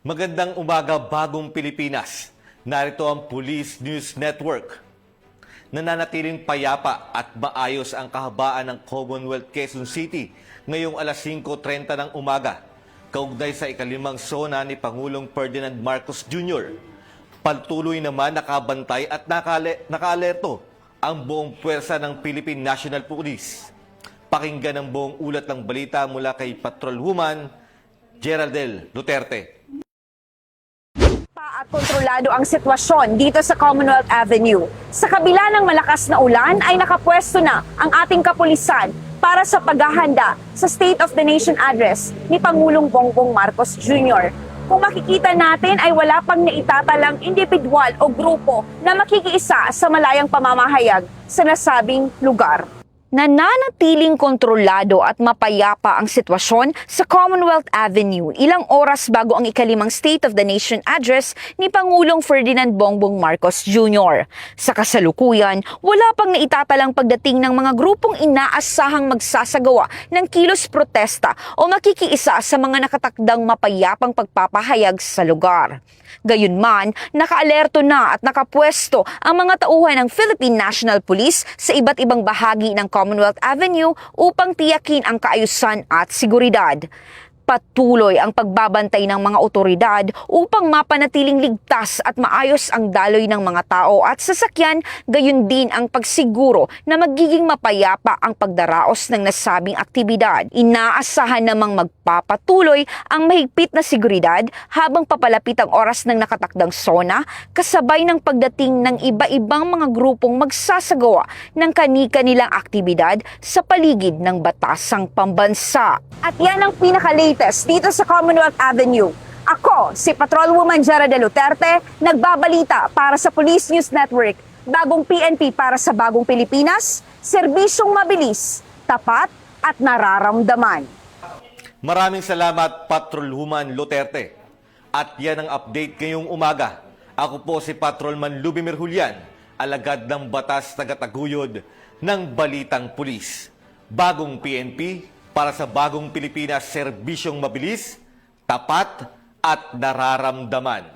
Magandang umaga, Bagong Pilipinas. Narito ang Police News Network. Nananatiling payapa at maayos ang kahabaan ng Commonwealth Quezon City ngayong alas 5:30 ng umaga, kaugnay sa ikalimang sona ni Pangulong Ferdinand Marcos Jr. Patuloy naman nakabantay at nakaalerto ang buong puwersa ng Philippine National Police. Pakinggan ang buong ulat ng balita mula kay Patrolwoman Geraldel Duterte. At kontrolado ang sitwasyon dito sa Commonwealth Avenue. Sa kabila ng malakas na ulan ay nakapwesto na ang ating kapulisan para sa paghahanda sa State of the Nation Address ni Pangulong Bongbong Marcos Jr. Kung makikita natin ay wala pang naitatalang individual o grupo na makikiisa sa malayang pamamahayag sa nasabing lugar. Nananatiling kontrolado at mapayapa ang sitwasyon sa Commonwealth Avenue ilang oras bago ang ikalimang State of the Nation Address ni Pangulong Ferdinand Bongbong Marcos Jr. Sa kasalukuyan, wala pang naitatalang pagdating ng mga grupong inaasahang magsasagawa ng kilos protesta o makikiisa sa mga nakatakdang mapayapang pagpapahayag sa lugar. Gayunman, nakaalerto na at nakapwesto ang mga tauhan ng Philippine National Police sa iba't ibang bahagi ng Commonwealth Avenue upang tiyakin ang kaayusan at seguridad. Patuloy ang pagbabantay ng mga otoridad upang mapanatiling ligtas at maayos ang daloy ng mga tao at sasakyan, gayon din ang pagsiguro na magiging mapayapa ang pagdaraos ng nasabing aktibidad. Inaasahan namang magpapatuloy ang mahigpit na seguridad habang papalapit ang oras ng nakatakdang SONA, kasabay ng pagdating ng iba-ibang mga grupong magsasagawa ng kani-kanilang aktibidad sa paligid ng batasang pambansa. At yan ang pinaka-latest dito sa Commonwealth Avenue. Ako, si Patrolwoman Geraldel Duterte, nagbabalita para sa Police News Network, Bagong PNP para sa Bagong Pilipinas, serbisyong mabilis, tapat at nararamdaman. Maraming salamat, Patrolwoman Duterte. At yan ang update ngayong umaga. Ako po si Patrolman Lubimir Julian, alagad ng batas tagataguyod ng Balitang Pulis. Bagong PNP para sa Bagong Pilipinas, serbisyong mabilis, tapat at nararamdaman.